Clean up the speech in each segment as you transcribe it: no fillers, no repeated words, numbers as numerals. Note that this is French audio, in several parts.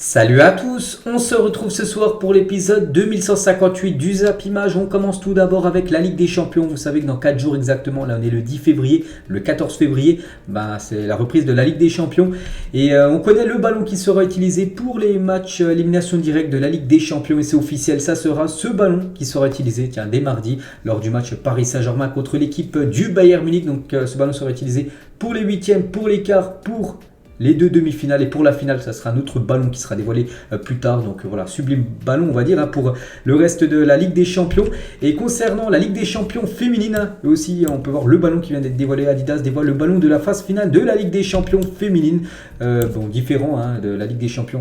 Salut à tous, on se retrouve ce soir pour l'épisode 2158 du Zap Image. On commence tout d'abord avec la Ligue des Champions. Vous savez que dans 4 jours exactement, là on est le 10 février, le 14 février, c'est la reprise de la Ligue des Champions. Et on connaît le ballon qui sera utilisé pour les matchs élimination directe de la Ligue des Champions. Et c'est officiel, ça sera ce ballon qui sera utilisé dès mardi lors du match Paris Saint-Germain contre l'équipe du Bayern Munich. Donc ce ballon sera utilisé pour les huitièmes, pour les quarts, pour les deux demi-finales et pour la finale, ça sera un autre ballon qui sera dévoilé plus tard. Donc voilà, sublime ballon on va dire pour le reste de la Ligue des Champions. Et concernant la Ligue des Champions féminine, aussi on peut voir le ballon qui vient d'être dévoilé. Adidas dévoile le ballon de la phase finale de la Ligue des Champions féminine. Différent de la Ligue des Champions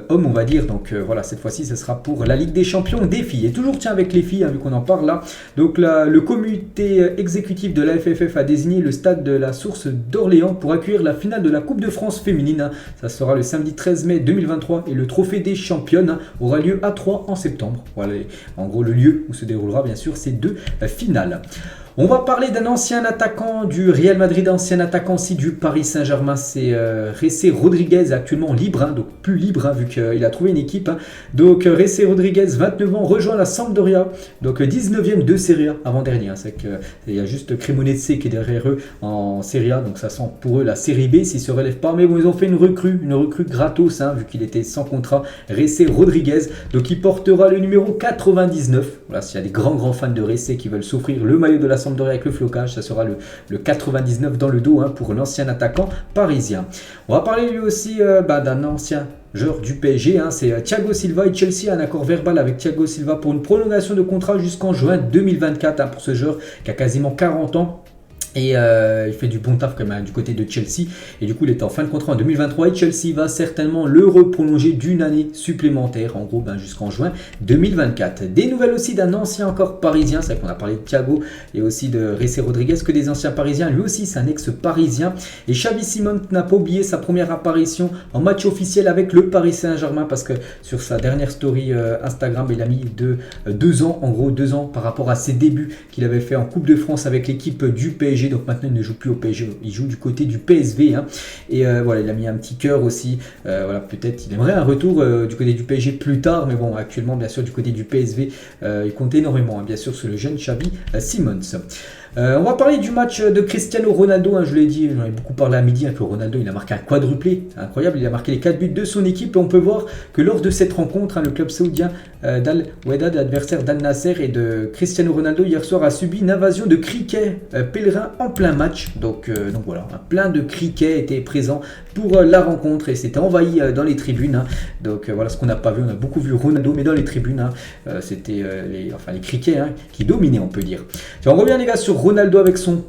hommes on va dire. Donc voilà, cette fois-ci ce sera pour la Ligue des Champions des filles. Et toujours avec les filles, vu qu'on en parle là. Donc le comité exécutif de la FFF a désigné le stade de la Source d'Orléans pour accueillir la finale de la Coupe de France féminine. Ça sera le samedi 13 mai 2023 et le trophée des championnes aura lieu à Troyes en septembre. Voilà en gros le lieu où se déroulera bien sûr ces deux finales. On va parler d'un ancien attaquant du Real Madrid, ancien attaquant aussi du Paris Saint-Germain, c'est José Rodriguez, actuellement libre, donc plus libre vu qu'il a trouvé une équipe. Donc José Rodriguez, 29 ans, rejoint la Sampdoria, donc 19e de Serie A avant-dernier. C'est qu'il y a juste Cremonese qui est derrière eux en Serie A, donc ça sent pour eux la Série B s'ils ne se relèvent pas. Mais bon, ils ont fait une recrue gratos, vu qu'il était sans contrat, José Rodriguez. Donc il portera le numéro 99. Voilà, s'il y a des grands fans de José qui veulent s'offrir le maillot de la Sampdoria avec le flocage, ça sera le 99 dans le dos pour l'ancien attaquant parisien. On va parler lui aussi d'un ancien joueur du PSG, c'est Thiago Silva et Chelsea a un accord verbal avec Thiago Silva pour une prolongation de contrat jusqu'en juin 2024 pour ce joueur qui a quasiment 40 ans. Et il fait du bon taf quand même du côté de Chelsea. Et du coup, il est en fin de contrat en 2023. Et Chelsea va certainement le reprolonger d'une année supplémentaire. En gros, jusqu'en juin 2024. Des nouvelles aussi d'un ancien encore parisien. C'est vrai qu'on a parlé de Thiago et aussi de José Rodriguez, que des anciens parisiens. Lui aussi, c'est un ex-parisien. Et Xavi Simons n'a pas oublié sa première apparition en match officiel avec le Paris Saint-Germain. Parce que sur sa dernière story Instagram, il a mis 2 ans, en gros 2 ans par rapport à ses débuts qu'il avait fait en Coupe de France avec l'équipe du PSG. Donc maintenant il ne joue plus au PSG, il joue du côté du PSV et voilà, il a mis un petit cœur aussi. Peut-être il aimerait un retour du côté du PSG plus tard, mais bon, actuellement bien sûr du côté du PSV il compte énormément bien sûr sur le jeune Xavi Simons. On va parler du match de Cristiano Ronaldo, je l'ai dit, j'en ai beaucoup parlé à midi, que Ronaldo il a marqué un quadruplé, incroyable, il a marqué les 4 buts de son équipe et on peut voir que lors de cette rencontre, le club saoudien d'Al Wahda, l'adversaire d'Al Nasser et de Cristiano Ronaldo hier soir a subi une invasion de criquets pèlerins en plein match, donc voilà, plein de criquets étaient présents pour la rencontre et c'était envahi dans les tribunes, donc voilà ce qu'on n'a pas vu, on a beaucoup vu Ronaldo mais dans les tribunes, c'était les criquets qui dominaient on peut dire. On revient les gars sur Ronaldo avec son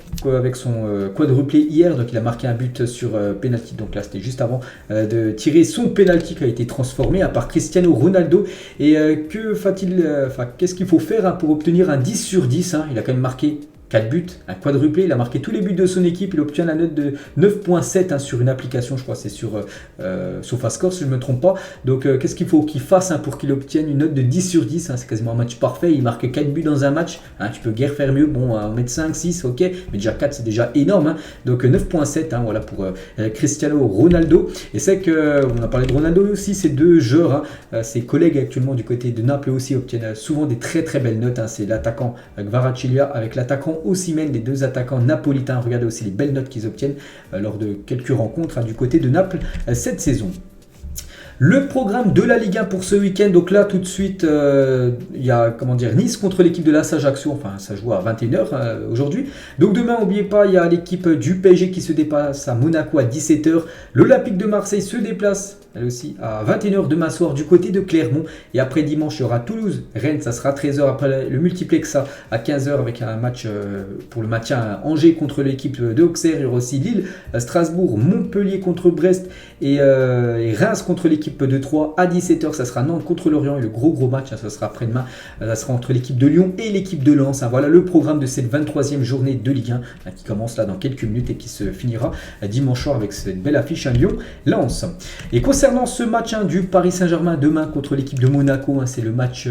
quadruplé hier, donc il a marqué un but sur penalty, donc là c'était juste avant de tirer son penalty qui a été transformé par Cristiano Ronaldo. Et qu'est-ce qu'il faut faire pour obtenir un 10 sur 10, il a quand même marqué 4 buts, un quadruplé, il a marqué tous les buts de son équipe, il obtient la note de 9.7 sur une application, je crois c'est sur SofaScore si je ne me trompe pas. Donc qu'est-ce qu'il faut qu'il fasse pour qu'il obtienne une note de 10 sur 10, c'est quasiment un match parfait, il marque 4 buts dans un match, tu peux guère faire mieux, bon on met 5, 6, ok, mais déjà 4 c'est déjà énorme, donc 9.7 voilà pour Cristiano Ronaldo. Et c'est que on a parlé de Ronaldo aussi, ces deux joueurs, ses collègues actuellement du côté de Naples aussi obtiennent souvent des très très belles notes, c'est l'attaquant Kvaratskhelia avec l'attaquant Osimhen, les deux attaquants napolitains. Regardez aussi les belles notes qu'ils obtiennent lors de quelques rencontres du côté de Naples cette saison. Le programme de la Ligue 1 pour ce week-end, donc là tout de suite il y a Nice contre l'équipe de l'AS Ajaccio, ça joue à 21h aujourd'hui. Donc demain n'oubliez pas, il y a l'équipe du PSG qui se déplace à Monaco à 17h. L'Olympique de Marseille se déplace elle aussi à 21h demain soir du côté de Clermont. Et après dimanche il y aura Toulouse, Rennes, ça sera 13h. Après le multiplex à 15h avec un match pour le maintien à Angers contre l'équipe de Auxerre. Il y aura aussi Lille, Strasbourg, Montpellier contre Brest et Reims contre l'équipe de Troyes à 17h. Ça sera Nantes contre Lorient et le gros match, ça sera après-demain. Ça sera entre l'équipe de Lyon et l'équipe de Lens. Voilà le programme de cette 23e journée de Ligue 1 qui commence là dans quelques minutes et qui se finira dimanche soir avec cette belle affiche Lyon-Lens. Et concernant ce match du Paris Saint-Germain demain contre l'équipe de Monaco, c'est le match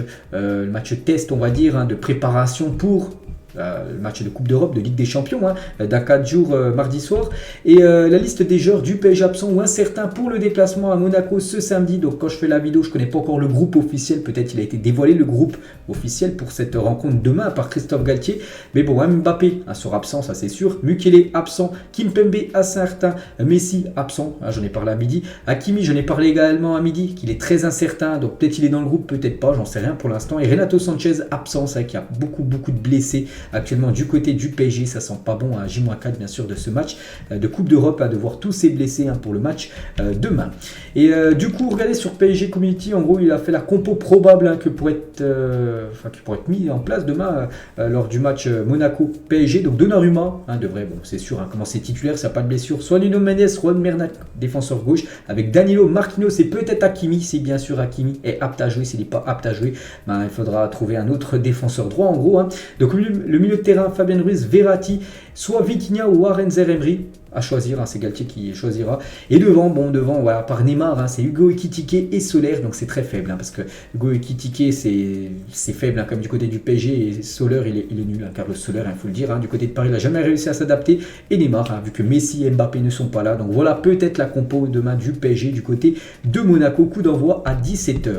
test on va dire de préparation pour le match de Coupe d'Europe, de Ligue des Champions, dans 4 jours mardi soir. Et la liste des joueurs du PSG absents ou incertains pour le déplacement à Monaco ce samedi. Donc quand je fais la vidéo, je ne connais pas encore le groupe officiel. Peut-être il a été dévoilé le groupe officiel pour cette rencontre demain par Christophe Galtier. Mais bon, Mbappé sera absent, ça c'est sûr. Mukele absent. Kimpembe incertain. Messi absent. J'en ai parlé à midi. Hakimi, j'en ai parlé également à midi, qu'il est très incertain. Donc peut-être il est dans le groupe, peut-être pas. J'en sais rien pour l'instant. Et Renato Sanchez absent. C'est vrai qu'il y a beaucoup de blessés actuellement du côté du PSG. Ça sent pas bon à J-4 bien sûr de ce match de Coupe d'Europe, de voir tous ces blessés pour le match demain. Et du coup, regardez sur PSG Community, en gros, il a fait la compo probable qui pourrait être mis en place demain lors du match Monaco-PSG. Donc Donnarumma devrait, bon, c'est sûr, commencer titulaire, ça n'a pas de blessure. Soit Nuno Mendes, Juan Mernac, défenseur gauche, avec Danilo, Marquinhos et peut-être Hakimi, si bien sûr Hakimi est apte à jouer. S'il n'est pas apte à jouer, il faudra trouver un autre défenseur droit, en gros. Donc le milieu de terrain, Fabien Ruiz, Verratti, soit Vitinha ou Warren Zaïre-Emery. À choisir, c'est Galtier qui choisira. Et devant, voilà, par Neymar, c'est Hugo Ekitike et Soler, donc c'est très faible, parce que Hugo Ekitike c'est faible, comme du côté du PSG, et Soler il est nul, Carlos Soler, il faut le dire, du côté de Paris il n'a jamais réussi à s'adapter, et Neymar, vu que Messi et Mbappé ne sont pas là, donc voilà peut-être la compo demain du PSG du côté de Monaco, coup d'envoi à 17h.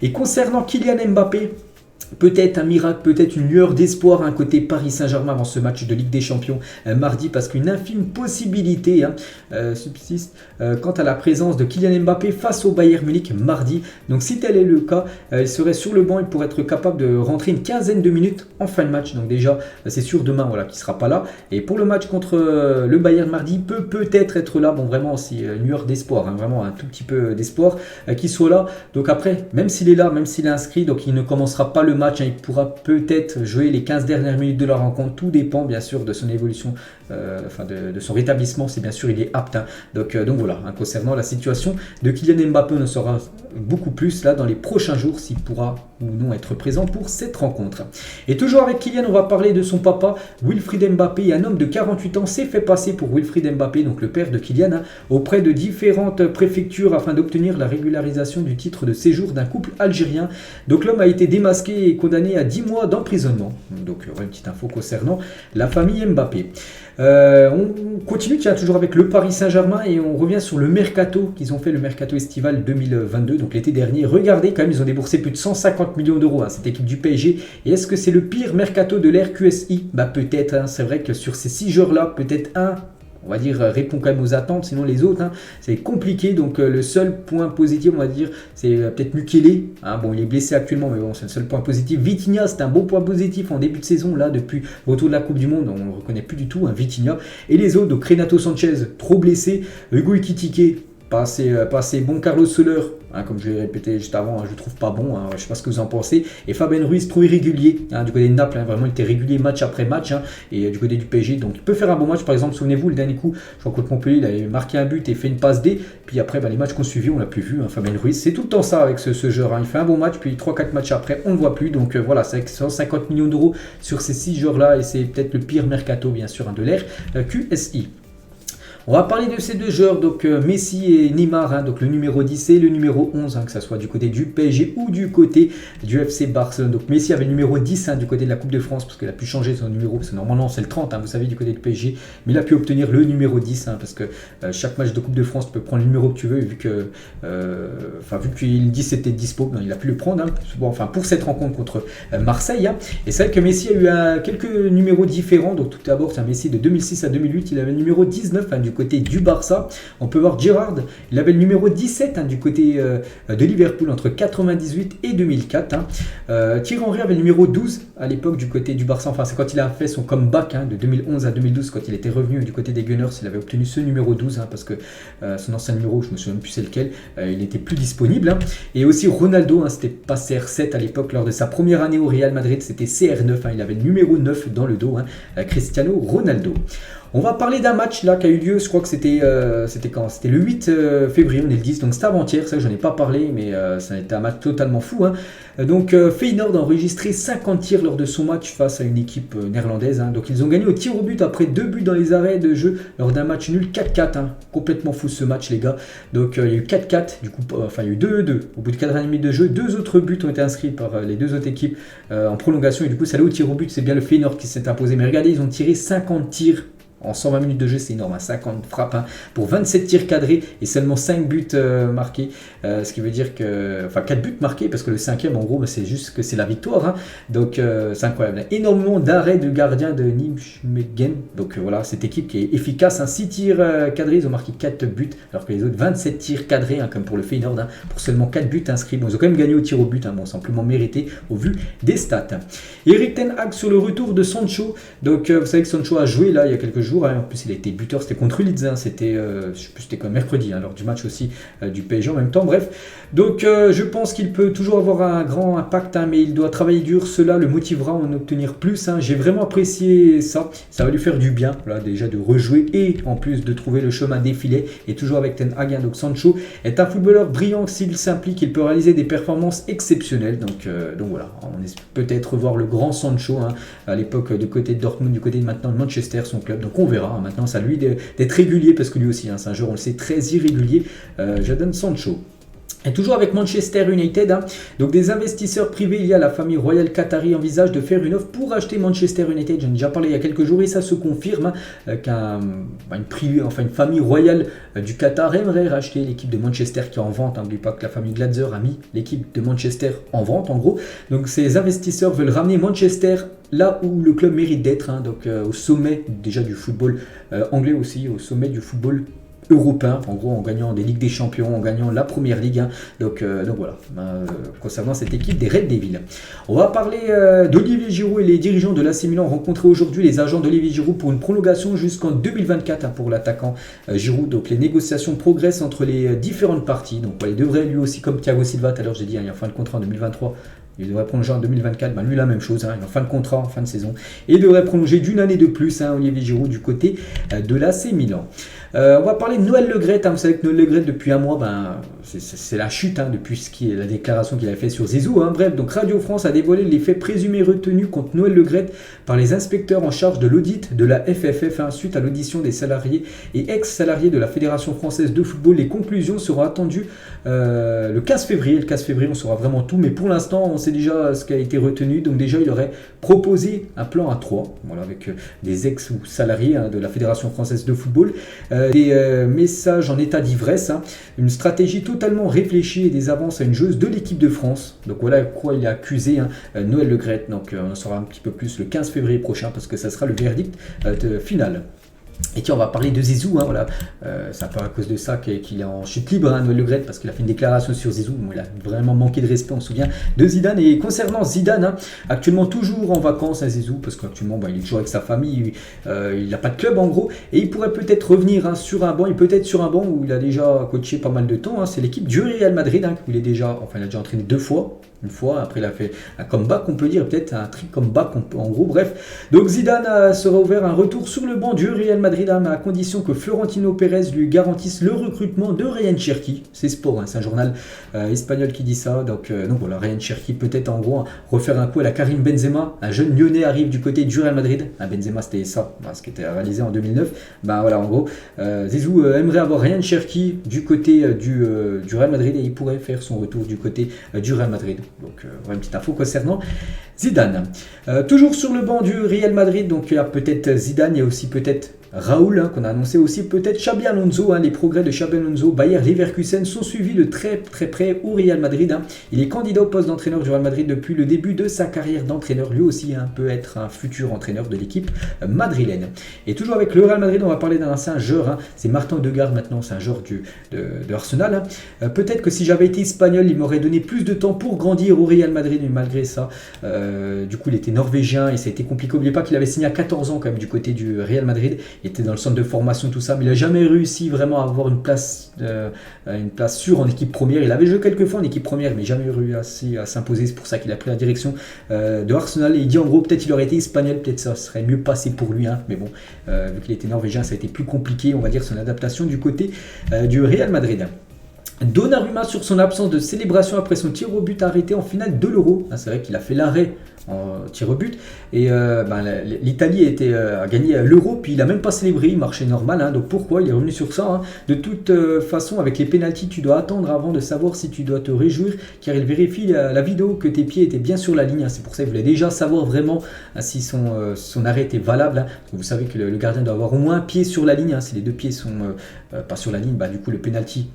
Et concernant Kylian Mbappé, peut-être un miracle, peut-être une lueur d'espoir côté Paris Saint-Germain avant ce match de Ligue des Champions mardi, parce qu'une infime possibilité subsiste quant à la présence de Kylian Mbappé face au Bayern Munich mardi. Donc si tel est le cas, il serait sur le banc, il pourrait être capable de rentrer une quinzaine de minutes en fin de match. Donc déjà, c'est sûr demain qu'il ne sera pas là. Et pour le match contre le Bayern mardi, peut-être être là. Bon, vraiment, c'est une lueur d'espoir, vraiment un tout petit peu d'espoir qu'il soit là. Donc après, même s'il est là, même s'il est inscrit, donc il ne commencera pas le match, il pourra peut-être jouer les 15 dernières minutes de la rencontre. Tout dépend bien sûr de son évolution, de son rétablissement, si bien sûr il est apte. Donc voilà, concernant la situation de Kylian Mbappé, on en saura beaucoup plus là dans les prochains jours s'il pourra ou non être présent pour cette rencontre. Et toujours avec Kylian, on va parler de son papa, Wilfried Mbappé. Un homme de 48 ans s'est fait passer pour Wilfried Mbappé, donc le père de Kylian, auprès de différentes préfectures afin d'obtenir la régularisation du titre de séjour d'un couple algérien. Donc l'homme a été démasqué et condamné à 10 mois d'emprisonnement. Donc une petite info concernant la famille Mbappé. On continue toujours avec le Paris Saint-Germain et on revient sur le mercato qu'ils ont fait, le mercato estival 2022, donc l'été dernier. Regardez quand même, ils ont déboursé plus de 150 millions d'euros cette équipe du PSG. Et est-ce que c'est le pire mercato de l'ère QSI? Peut-être, c'est vrai que sur ces 6 joueurs-là, peut-être on va dire, répond quand même aux attentes, sinon les autres, c'est compliqué. Donc le seul point positif, on va dire, c'est peut-être Mukele. Bon, il est blessé actuellement, mais bon, c'est le seul point positif. Vitinha, c'est un bon point positif en début de saison, là, depuis le retour de la Coupe du Monde, on ne le reconnaît plus du tout, Vitinha. Et les autres, donc Renato Sanchez, trop blessé. Hugo Ekitike, pas assez bon. Carlos Soler, comme je l'ai répété juste avant, je ne trouve pas bon, je ne sais pas ce que vous en pensez. Et Fabien Ruiz, trop irrégulier, du côté de Naples, vraiment il était régulier match après match, et du côté du PSG, donc il peut faire un bon match. Par exemple, souvenez-vous, le dernier coup, je crois contre Montpellier, il avait marqué un but et fait une passe D, puis après les matchs qu'on suivi, on l'a plus vu, Fabien Ruiz, c'est tout le temps ça avec ce joueur, il fait un bon match, puis 3-4 matchs après, on ne le voit plus. Donc voilà, c'est avec 150 millions d'euros sur ces 6 joueurs-là, et c'est peut-être le pire mercato, bien sûr, de l'ère QSI. On va parler de ces deux joueurs, donc Messi et Neymar, donc le numéro 10 et le numéro 11, que ce soit du côté du PSG ou du côté du FC Barcelone. Donc Messi avait le numéro 10 du côté de la Coupe de France, parce qu'il a pu changer son numéro, parce que normalement c'est le 30, vous savez, du côté du PSG, mais il a pu obtenir le numéro 10, parce que chaque match de Coupe de France, tu peux prendre le numéro que tu veux, vu que le 10 était dispo, il a pu le prendre, pour cette rencontre contre Marseille. Et c'est vrai que Messi a eu quelques numéros différents. Donc tout d'abord, c'est un Messi de 2006 à 2008, il avait le numéro 19 du côté du Barça. On peut voir Gérard, il avait le numéro 17 du côté de Liverpool entre 98 et 2004. Thierry Henry avait le numéro 12 à l'époque du côté du Barça. Enfin, c'est quand il a fait son comeback de 2011 à 2012, quand il était revenu du côté des Gunners, il avait obtenu ce numéro 12 parce que son ancien numéro, je me souviens même plus c'est lequel, il n'était plus disponible. Et aussi Ronaldo, c'était pas CR7 à l'époque, lors de sa première année au Real Madrid, c'était CR9, il avait le numéro 9 dans le dos, Cristiano Ronaldo. On va parler d'un match là qui a eu lieu, je crois que c'était quand? C'était le 8 février, on est le 10, donc c'était avant-hier, ça je n'en ai pas parlé, mais ça a été un match totalement fou. Hein. Donc Feyenoord a enregistré 50 tirs lors de son match face à une équipe néerlandaise. Hein. Donc ils ont gagné au tir au but après 2 buts dans les arrêts de jeu lors d'un match nul 4-4. Hein. Complètement fou ce match les gars. Donc il y a eu 4-4, du coup, enfin il y a eu 2-2 au bout de 4,5 de jeu. 2 autres buts ont été inscrits par les 2 autres équipes en prolongation et du coup ça allait au tir au but. C'est bien le Feyenoord qui s'est imposé. Mais regardez, ils ont tiré 50 tirs. En 120 minutes de jeu, c'est énorme, hein, 50 frappes hein, pour 27 tirs cadrés et seulement 5 buts marqués. Ce qui veut dire que... Enfin, 4 buts marqués parce que le 5e, en gros, bah, c'est juste que c'est la victoire. Hein. Donc, c'est incroyable. Énormément d'arrêts de gardien de Nijmegen. Donc, voilà, cette équipe qui est efficace. Hein. 6 tirs cadrés, ils ont marqué 4 buts. Alors que les autres, 27 tirs cadrés, hein, comme pour le Feyenoord, hein, pour seulement 4 buts inscrits. Bon, ils ont quand même gagné au tir au but. Hein, bon, simplement mérité au vu des stats. Erik ten Hag sur le retour de Sancho. Donc, vous savez que Sancho a joué là il y a quelques jours. Hein. En plus, il a été buteur, c'était contre Leeds, hein. C'était, je sais plus, c'était comme mercredi, hein, lors du match aussi du PSG en même temps. Bref, donc je pense qu'il peut toujours avoir un grand impact, hein, mais il doit travailler dur. Cela le motivera à en obtenir plus. Hein. J'ai vraiment apprécié ça. Ça va lui faire du bien, là, déjà de rejouer et en plus de trouver le chemin défilé. Et toujours avec Ten Hag. Hein. Donc Sancho est un footballeur brillant. S'il s'implique, il peut réaliser des performances exceptionnelles. Donc voilà, on espère peut-être voir le grand Sancho hein, à l'époque du côté de Dortmund, du côté de maintenant de Manchester, son club. Donc on verra. Hein. Maintenant, c'est à lui d'être régulier parce que lui aussi, hein, c'est un joueur, on le sait, très irrégulier. Jadon Sancho. Et toujours avec Manchester United, hein. Donc des investisseurs privés, il y a la famille royale qatari envisage de faire une offre pour acheter Manchester United. J'en ai déjà parlé il y a quelques jours et ça se confirme hein, une famille royale du Qatar aimerait racheter l'équipe de Manchester qui est en vente. N'oublie pas que la famille Glazer a mis l'équipe de Manchester en vente en gros. Donc ces investisseurs veulent ramener Manchester là où le club mérite d'être, hein, donc au sommet déjà du football anglais aussi, au sommet du football européen, en gros en gagnant des Ligues des Champions, en gagnant la Première Ligue. Hein. Donc voilà, concernant cette équipe des Red Devils. On va parler d'Olivier Giroud et les dirigeants de l'AC Milan ont rencontré aujourd'hui les agents d'Olivier Giroud pour une prolongation jusqu'en 2024 hein, pour l'attaquant Giroud. Donc les négociations progressent entre les différentes parties. Donc il devrait lui aussi, comme Thiago Silva, tout à l'heure j'ai dit, hein, il y a fin de contrat en 2023. Il devrait prolonger en 2024, lui la même chose, hein, il est en fin de contrat, en fin de saison. Et il devrait prolonger d'une année de plus, hein, Olivier Giroud, du côté de l'AC Milan. On va parler de Noël Le Graët. Hein. Vous savez que Noël Le Graët, depuis un mois, c'est la chute hein, depuis la déclaration qu'il a faite sur Zizou. Hein. Bref, donc Radio France a dévoilé les faits présumés retenus contre Noël Le Graët par les inspecteurs en charge de l'audit de la FFF. Hein. Suite à l'audition des salariés et ex-salariés de la Fédération Française de Football, les conclusions seront attendues le 15 février. Le 15 février, on saura vraiment tout, mais pour l'instant, on sait déjà ce qui a été retenu. Donc déjà, il aurait proposé un plan à 3, voilà, avec des ex ou salariés hein, de la Fédération Française de Football. Des messages en état d'ivresse, hein, une stratégie totalement réfléchie et des avances à une joueuse de l'équipe de France. Donc voilà quoi il est accusé, hein, Noël Le Graët. Donc on en saura un petit peu plus le 15 février prochain parce que ça sera le verdict final. Et tiens, on va parler de Zizou, hein, voilà. C'est un peu à cause de ça qu'il est en chute libre, hein, Noël Le Graët, parce qu'il a fait une déclaration sur Zizou. Bon, il a vraiment manqué de respect, on se souvient, de Zidane. Et concernant Zidane, hein, actuellement toujours en vacances à Zizou, parce qu'actuellement il est toujours avec sa famille, il n'a pas de club en gros, et il pourrait peut-être revenir hein, sur un banc, il peut être sur un banc où il a déjà coaché pas mal de temps. Hein, c'est l'équipe du Real Madrid, hein, où il a déjà entraîné 2 fois. Une fois, après il a fait un comeback, on peut dire, peut-être un tri-comeback, en gros, bref. Donc Zidane sera ouvert un retour sur le banc du Real Madrid, hein, à condition que Florentino Pérez lui garantisse le recrutement de Ryan Cherki. C'est Sport, hein, c'est un journal espagnol qui dit ça. Donc voilà, Ryan Cherki peut-être en gros refaire un coup à la Karim Benzema. Un jeune Lyonnais arrive du côté du Real Madrid. Benzema, c'était ça, ce qui était réalisé en 2009. Voilà, en gros, Zizou aimerait avoir Ryan Cherki du côté du Real Madrid et il pourrait faire son retour du côté du Real Madrid. Donc voilà une petite info concernant Zidane. Toujours sur le banc du Real Madrid, donc il y a peut-être Zidane, il y a aussi peut-être Raoul, hein, qu'on a annoncé aussi, peut-être Xabi Alonso. Hein, les progrès de Xabi Alonso, Bayer Leverkusen sont suivis de très très près au Real Madrid. Hein. Il est candidat au poste d'entraîneur du Real Madrid depuis le début de sa carrière d'entraîneur. Lui aussi hein, peut être un futur entraîneur de l'équipe madrilène. Et toujours avec le Real Madrid, on va parler d'un ancien joueur. Hein, c'est Martin Odegaard maintenant, c'est un joueur de Arsenal. Hein. Peut-être que si j'avais été espagnol, il m'aurait donné plus de temps pour grandir au Real Madrid, mais malgré ça, du coup il était norvégien et ça a été compliqué. N'oubliez pas qu'il avait signé à 14 ans quand même du côté du Real Madrid. il était dans le centre de formation, tout ça, mais il n'a jamais réussi vraiment à avoir une place sûre en équipe première. Il avait joué quelques fois en équipe première, mais jamais réussi à s'imposer. C'est pour ça qu'il a pris la direction de Arsenal. Et il dit en gros, peut-être il aurait été espagnol, peut-être ça serait mieux passé pour lui, hein. Mais bon, vu qu'il était norvégien, ça a été plus compliqué, on va dire, son adaptation du côté du Real Madrid. Donnarumma sur son absence de célébration après son tir au but arrêté en finale de l'Euro. C'est vrai qu'il a fait l'arrêt en tir au but et l'Italie a gagné l'Euro, puis il n'a même pas célébré, il marchait normal, hein. Donc pourquoi il est revenu sur ça, hein. De toute façon, avec les pénaltys, tu dois attendre avant de savoir si tu dois te réjouir, car il vérifie la vidéo que tes pieds étaient bien sur la ligne, hein. C'est pour ça qu'il voulait déjà savoir vraiment si son arrêt était valable, hein. Parce que vous savez que le gardien doit avoir au moins un pied sur la ligne, hein. Si les deux pieds sont pas sur la ligne, du coup le pénalty,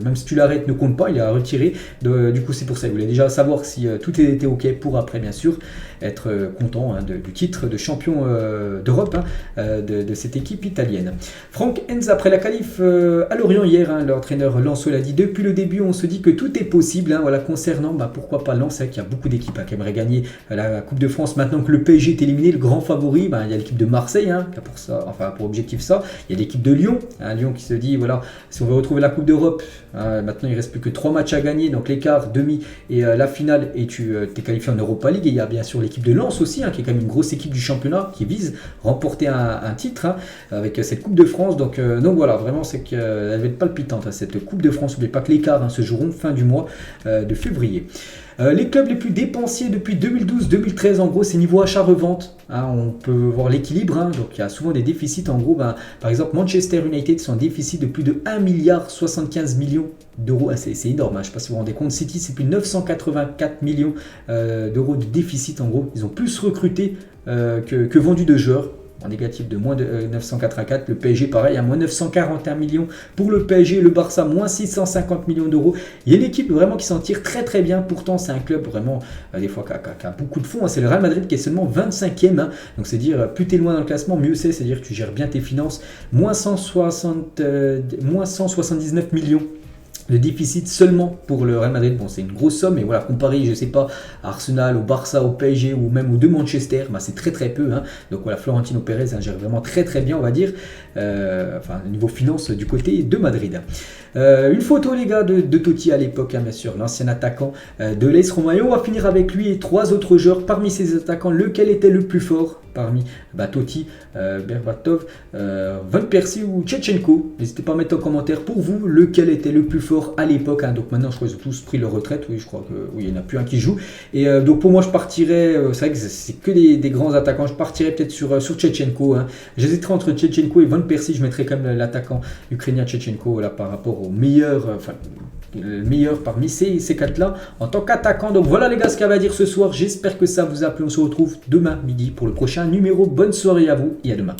même si tu l'arrêtes, ne compte pas, il est à retirer. Du coup, c'est pour ça. Il voulait déjà savoir si tout était OK pour après, bien sûr, être content, hein, du titre de champion d'Europe, hein, de cette équipe italienne. Franck Henz, après la qualif à Lorient hier, hein, l'entraîneur Lenso l'a dit, depuis le début, on se dit que tout est possible, hein, voilà, concernant, pourquoi pas Lens, c'est qu'il y a beaucoup d'équipes, hein, qui aimeraient gagner la Coupe de France. Maintenant que le PSG est éliminé, le grand favori, il y a l'équipe de Marseille, hein, qui a pour ça, enfin pour objectif ça. Il y a l'équipe de Lyon, hein, Lyon qui se dit, voilà, si on veut retrouver la Coupe d'Europe, maintenant il ne reste plus que 3 matchs à gagner, donc l'écart, demi et la finale, et tu t'es qualifié en Europa League. Et il y a bien sûr l'équipe de Lens aussi, hein, qui est quand même une grosse équipe du championnat, qui vise remporter un titre, hein, avec cette Coupe de France. Donc voilà, vraiment c'est qu'elle va être palpitante, hein, cette Coupe de France. N'oubliez pas que l'écart, hein, se joueront fin du mois de février. Les clubs les plus dépensiers depuis 2012-2013, en gros, c'est niveau achat-revente, hein, on peut voir l'équilibre, hein, donc il y a souvent des déficits. En gros, par exemple, Manchester United sont en déficit de plus de 1,75 milliard d'euros. C'est énorme, hein, je ne sais pas si vous vous rendez compte. City, c'est plus de 984 millions d'euros de déficit. En gros, ils ont plus recruté que vendu de joueurs. En négatif de moins de 984, le PSG pareil, à moins 941 millions pour le PSG, le Barça moins 650 millions d'euros. Il y a une équipe vraiment qui s'en tire très très bien, pourtant c'est un club vraiment des fois qui a beaucoup de fonds, hein. C'est le Real Madrid qui est seulement 25e, hein. Donc c'est dire plus tu es loin dans le classement, mieux c'est-à-dire que tu gères bien tes finances. Moins 179 millions de déficit seulement pour le Real Madrid. Bon, c'est une grosse somme, mais voilà, comparé, je sais pas, à Arsenal, au Barça, au PSG ou même aux deux Manchester, c'est très très peu, hein. Donc voilà, Florentino Pérez, hein, gère vraiment très très bien, on va dire, niveau finance du côté de Madrid. Une photo, les gars, de Totti à l'époque, hein, bien sûr, l'ancien attaquant de l'AS Roma. Et on va finir avec lui et 3 autres joueurs. Parmi ces attaquants, lequel était le plus fort parmi Totti, Berbatov, Van Persie ou Shevchenko? N'hésitez pas à mettre en commentaire pour vous lequel était le plus fort à l'époque, hein. Donc maintenant je crois qu'ils ont tous pris leur retraite. Oui, je crois que oui, il n'y en a plus un qui joue. Et donc pour moi je partirais, c'est vrai que c'est que des grands attaquants, je partirais peut-être sur Shevchenko, hein. J'hésiterais entre Shevchenko et Van Persie. Je mettrais quand même l'attaquant ukrainien Shevchenko là, par rapport au meilleur, le meilleur parmi ces 4-là en tant qu'attaquant. Donc voilà les gars ce qu'il y avait à dire ce soir. J'espère que ça vous a plu. On se retrouve demain midi pour le prochain numéro. Bonne soirée à vous et à demain.